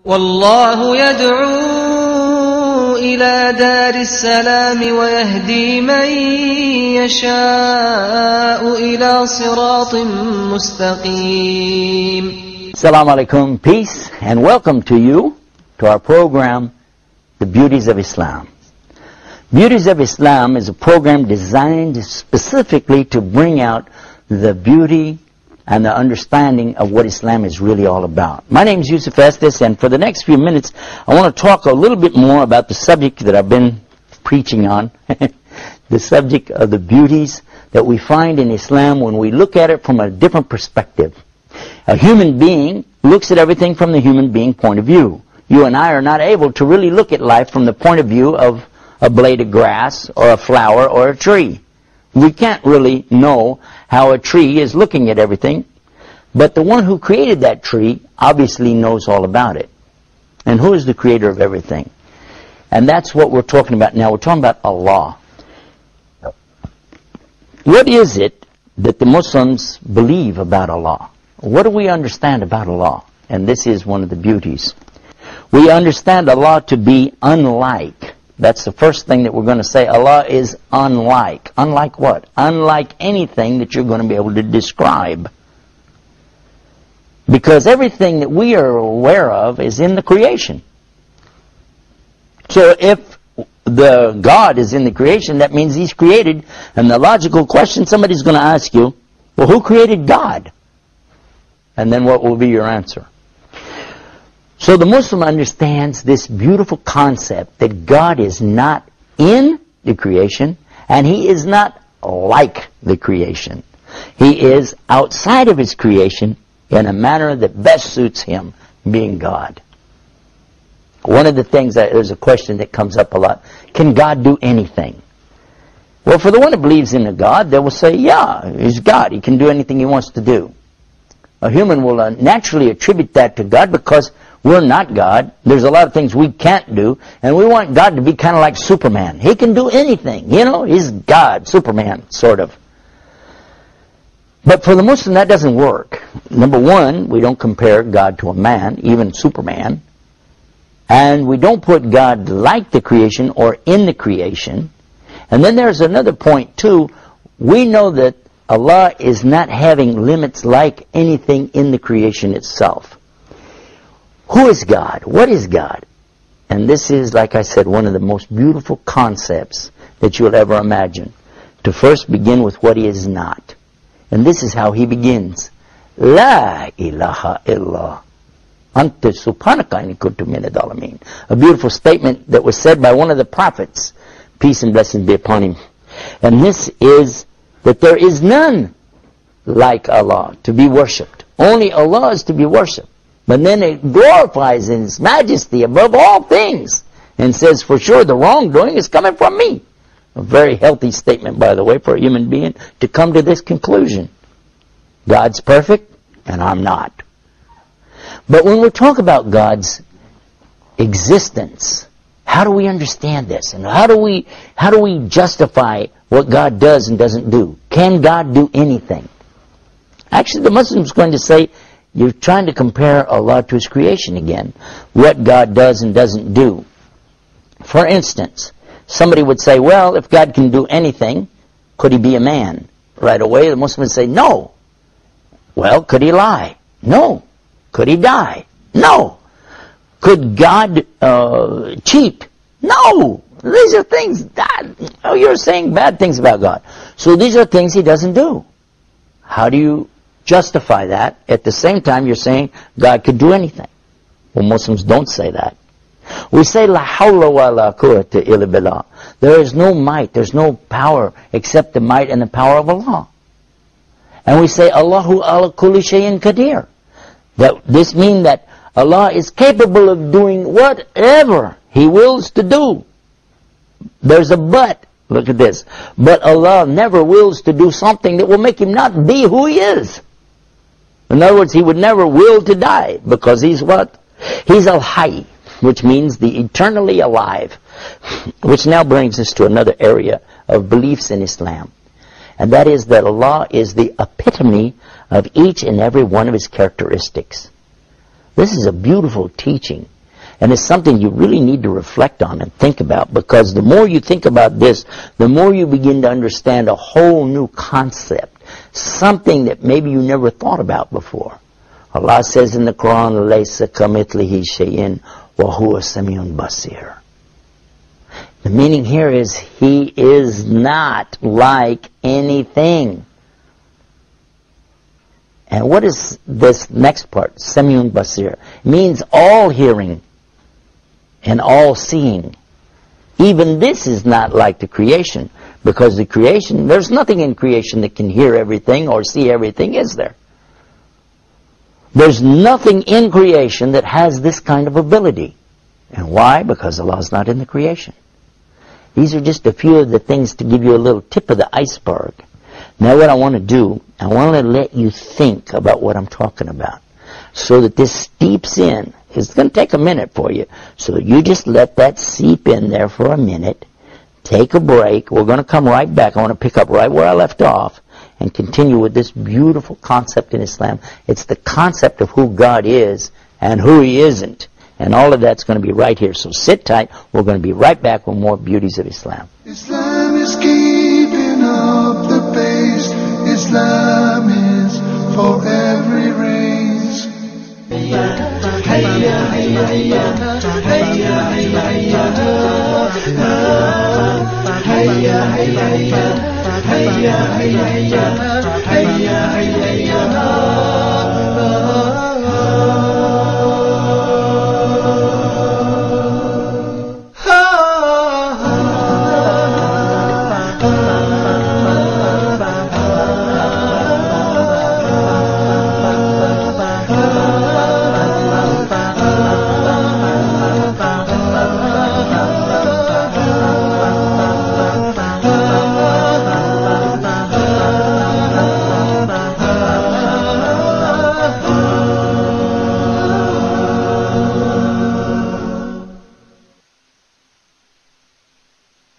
والله يدعو إلى دار السلام ويهدي من يشاء إلى صراط مستقيم. Assalamu alaikum, peace, and welcome to you to our program, The Beauties of Islam. Beauties of Islam is a program designed specifically to bring out the beauty and the understanding of what Islam is really all about. My name is Yusuf Estes, and for the next few minutes, I want to talk a little bit more about the subject that I've been preaching on, the subject of the beauties that we find in Islam when we look at it from a different perspective. A human being looks at everything from the human being point of view. You and I are not able to really look at life from the point of view of a blade of grass or a flower or a tree. We can't really know how a tree is looking at everything, but the one who created that tree obviously knows all about it. And who is the creator of everything? And that's what we're talking about now. We're talking about Allah. What is it that the Muslims believe about Allah? What do we understand about Allah? And this is one of the beauties. We understand Allah to be unlike. That's the first thing that we're going to say. Allah is unlike. Unlike what? Unlike anything that you're going to be able to describe. Because everything that we are aware of is in the creation. So if the God is in the creation, that means He's created. And the logical question somebody's going to ask you, well, who created God? And then what will be your answer? So the Muslim understands this beautiful concept that God is not in the creation and He is not like the creation. He is outside of His creation in a manner that best suits Him, being God. One of the things, there's a question that comes up a lot, can God do anything? Well, for the one who believes in a God, they will say, yeah, He's God. He can do anything He wants to do. A human will naturally attribute that to God because we're not God. There's a lot of things we can't do, and we want God to be kind of like Superman. He can do anything. You know, He's God, Superman, sort of. But for the Muslim, that doesn't work. Number one, we don't compare God to a man, even Superman. And we don't put God like the creation or in the creation. And then there's another point, too. We know that Allah is not having limits like anything in the creation itself. Who is God? What is God? And this is, like I said, one of the most beautiful concepts that you'll ever imagine. To first begin with what He is not. And this is how He begins. La ilaha illallah. Anta subhanaka inni kuntu minadh dhalimin. A beautiful statement that was said by one of the prophets. Peace and blessings be upon him. And this is that there is none like Allah to be worshipped. Only Allah is to be worshipped. But then it glorifies in His majesty above all things and says, for sure, the wrongdoing is coming from me. A very healthy statement, by the way, for a human being to come to this conclusion. God's perfect, and I'm not. But when we talk about God's existence, how do we understand this? And how do we justify what God does and doesn't do? Can God do anything? Actually, the Muslim is going to say, you're trying to compare Allah to His creation again. What God does and doesn't do. For instance, somebody would say, well, if God can do anything, could He be a man? Right away, the Muslim would say, no. Well, could He lie? No. Could He die? No. Could God cheat? No. These are things that, you're saying bad things about God. So these are things He doesn't do. How do you justify that? At the same time, you're saying God could do anything. Well, Muslims don't say that. We say, La hawla wa la quwwata illa billah. There is no might, there's no power except the might and the power of Allah. And we say, Allahu ala kulli shayin qadir. This means that Allah is capable of doing whatever He wills to do. There's a but. Look at this. But Allah never wills to do something that will make Him not be who He is. In other words, He would never will to die, because He's what? He's al-hayy, which means the eternally alive. Which now brings us to another area of beliefs in Islam. And that is that Allah is the epitome of each and every one of His characteristics. This is a beautiful teaching And it's something you really need to reflect on and think about, because the more you think about this, the more you begin to understand a whole new concept, something that maybe you never thought about before. Allah says in the Quran, "Laysa kamithlihi shay'un wa huwa samiun basir." The meaning here is He is not like anything. And what is this next part? Samiun basir. It means all hearing and all seeing. Even this is not like the creation, because the creation, there's nothing in creation that can hear everything or see everything, is there? There's nothing in creation that has this kind of ability. And why? Because Allah's not in the creation. These are just a few of the things to give you a little tip of the iceberg. Now what I want to do, I want to let you think about what I'm talking about, so that this steeps in. It's going to take a minute for you. So you just let that seep in there for a minute. Take a break. We're going to come right back. I want to pick up right where I left off and continue with this beautiful concept in Islam. It's the concept of who God is and who He isn't. And all of that's going to be right here. So sit tight. We're going to be right back with more beauties of Islam. Islam is keeping up the pace. Islam is for every race. Hayya, hayya, hayya, hayya, hayya, hayya, hayya, hayya, hayya,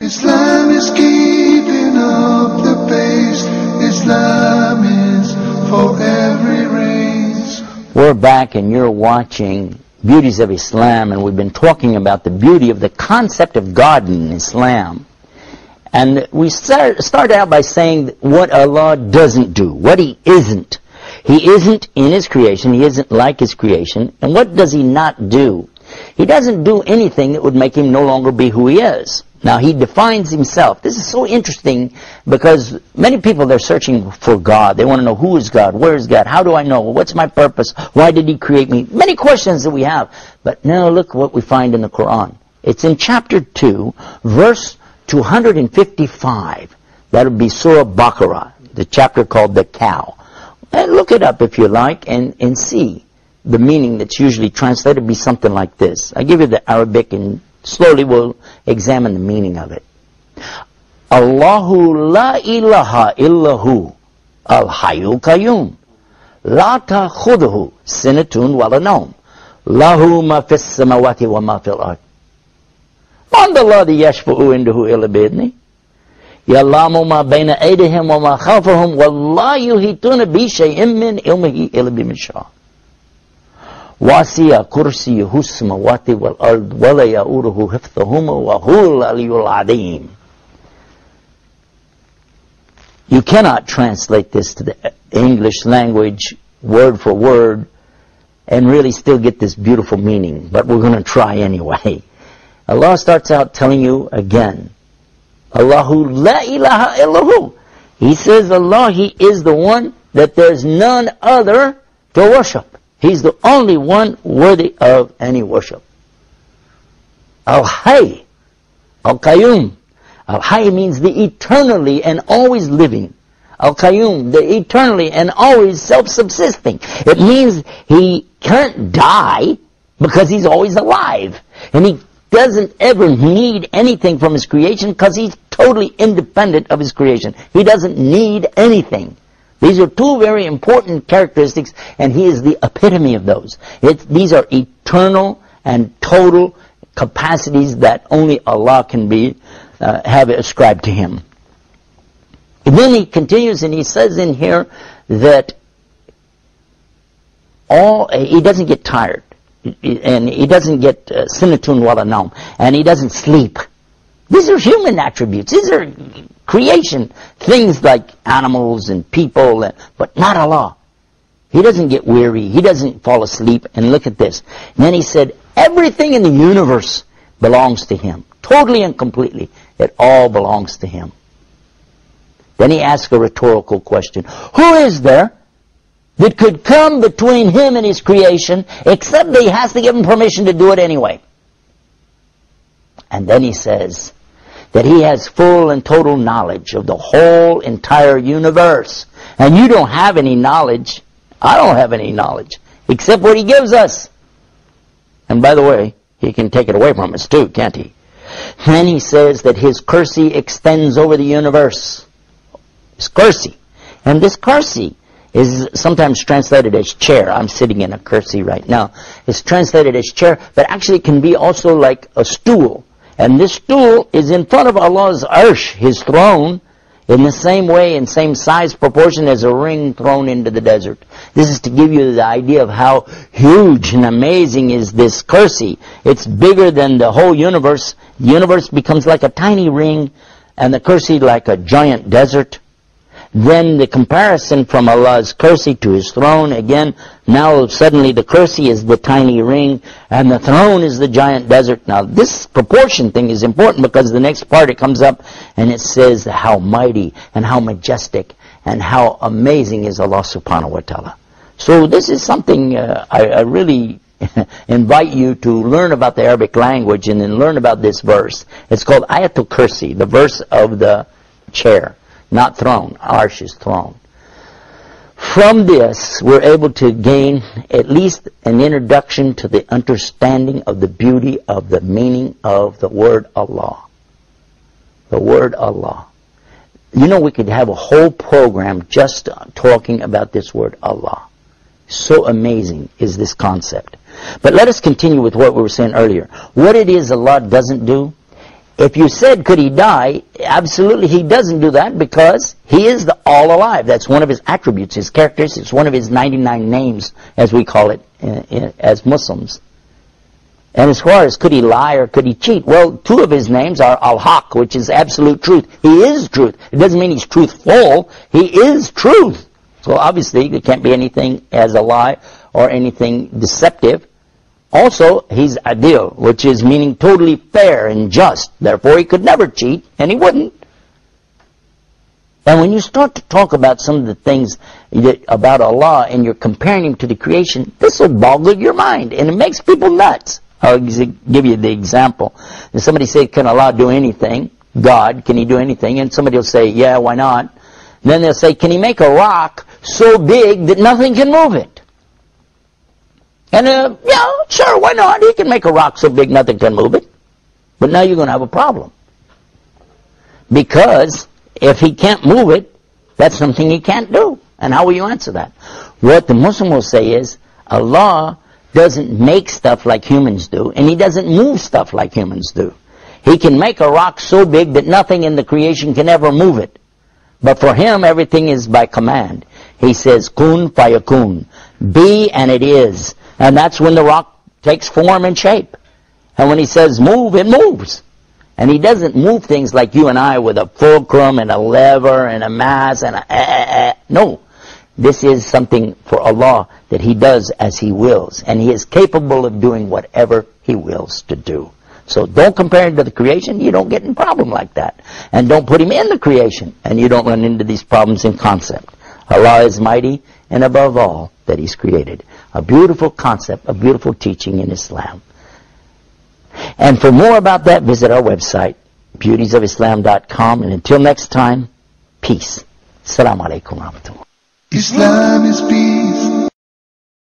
Islam is keeping up the pace. Islam is for every race. We're back and you're watching Beauties of Islam, and we've been talking about the beauty of the concept of God in Islam. And we start out by saying what Allah doesn't do, what He isn't. He isn't in His creation, He isn't like His creation. And what does He not do? He doesn't do anything that would make Him no longer be who He is. Now, He defines Himself. This is so interesting, because many people, they're searching for God. They want to know, who is God? Where is God? How do I know? What's my purpose? Why did He create me? Many questions that we have. But now look what we find in the Quran. It's in chapter 2, verse 255. That would be Surah Baqarah, the chapter called the cow. And look it up if you like, and see the meaning that's usually translated to be something like this. I give you the Arabic, and slowly we'll examine the meaning of it. Allahu la ilaha illahu al-hayyul qayyum la ta'khudhuhu sinatun wa la nawm lahu ma fis samawati wa ma fil ard man alladhi yashfa'u indahu illa bi'idhnihi ya'lamu ma bayna aydihim wa ma khalfahum wa la yuhituna bi shay'in min ilmihi illa bima sha'a. وَاسِيَ كُرْسِيُهُ السَّمَاوَاتِ وَالْأَرْضِ وَلَا يَئُودُهُ حِفْظُهُمَا وَهُوَ الْعَلِيُّ الْعَظِيمُ. You cannot translate this to the English language word for word and really still get this beautiful meaning, but we're going to try anyway. Allah starts out telling you again, Allahu la ilaha illahu. He says Allah, He is the one that there's none other to worship. He's the only one worthy of any worship. Al-Hayy, Al-Qayyum. Al-Hayy means the eternally and always living. Al-Qayyum, the eternally and always self-subsisting. It means He can't die because He's always alive. And He doesn't ever need anything from His creation because He's totally independent of His creation. He doesn't need anything. These are two very important characteristics, and He is the epitome of those. These are eternal and total capacities that only Allah can have ascribed to Him. And then He continues and He says in here that He doesn't get tired. and he doesn't get sinatun wala naum, and he doesn't sleep. These are human attributes. These are creation things like animals and people, but not Allah. He doesn't get weary. He doesn't fall asleep. And look at this. And then he said, everything in the universe belongs to Him. Totally and completely. It all belongs to Him. Then he asked a rhetorical question. Who is there that could come between Him and His creation, except that He has to give Him permission to do it anyway? And then he says that He has full and total knowledge of the whole entire universe. And you don't have any knowledge. I don't have any knowledge, except what He gives us. And by the way, He can take it away from us too, can't He? Then he says that His kursi extends over the universe. His kursi. And this kursi is sometimes translated as chair. I'm sitting in a kursi right now. It's translated as chair, but actually it can be also like a stool. And this stool is in front of Allah's arsh, His throne, in the same way, in same size proportion as a ring thrown into the desert. This is to give you the idea of how huge and amazing is this kursi. It's bigger than the whole universe. The universe becomes like a tiny ring, and the kursi like a giant desert. Then the comparison from Allah's kursi to His throne, again, now suddenly the kursi is the tiny ring, and the throne is the giant desert. Now this proportion thing is important, because the next part it comes up, and it says how mighty, and how majestic, and how amazing is Allah subhanahu wa ta'ala. So this is something I really invite you to learn about the Arabic language, and then learn about this verse. It's called Ayatul Kursi, the verse of the chair. Not throne. Arsh is throne. From this, we're able to gain at least an introduction to the understanding of the beauty of the meaning of the word Allah. The word Allah. You know, we could have a whole program just talking about this word Allah. So amazing is this concept. But let us continue with what we were saying earlier. What it is Allah doesn't do. If you said, could He die? Absolutely, He doesn't do that, because He is the all alive. That's one of His attributes, His characteristics, one of His 99 names, as we call it as Muslims. And as far as could He lie or could He cheat? Well, two of His names are Al-Haq, which is absolute truth. He is truth. It doesn't mean He's truthful. He is truth. So obviously, there can't be anything as a lie or anything deceptive. Also, He's adil, which is meaning totally fair and just. Therefore, He could never cheat, and He wouldn't. And when you start to talk about some of the things about Allah, and you're comparing Him to the creation, this will boggle your mind, and it makes people nuts. I'll give you the example. If somebody say, can Allah do anything? God, can He do anything? And somebody will say, yeah, why not? Then they'll say, can He make a rock so big that nothing can move it? And, yeah, sure, why not? He can make a rock so big nothing can move it. But now you're going to have a problem. Because if He can't move it, that's something He can't do. And how will you answer that? What the Muslim will say is, Allah doesn't make stuff like humans do, and He doesn't move stuff like humans do. He can make a rock so big that nothing in the creation can ever move it. But for Him, everything is by command. He says, kun fayakun. Be, and it is. And that's when the rock takes form and shape. And when He says move, it moves. And He doesn't move things like you and I with a fulcrum and a lever and a mass and a no. This is something for Allah that He does as He wills. And He is capable of doing whatever He wills to do. So don't compare Him to the creation. You don't get in a problem like that. And don't put Him in the creation. And you don't run into these problems in concept. Allah is mighty, and above all that He's created. A beautiful concept, a beautiful teaching in Islam. And for more about that, visit our website, beautiesofislam.com. And until next time, peace. Assalamu alaikum wa rahmatullah. Islam is peace.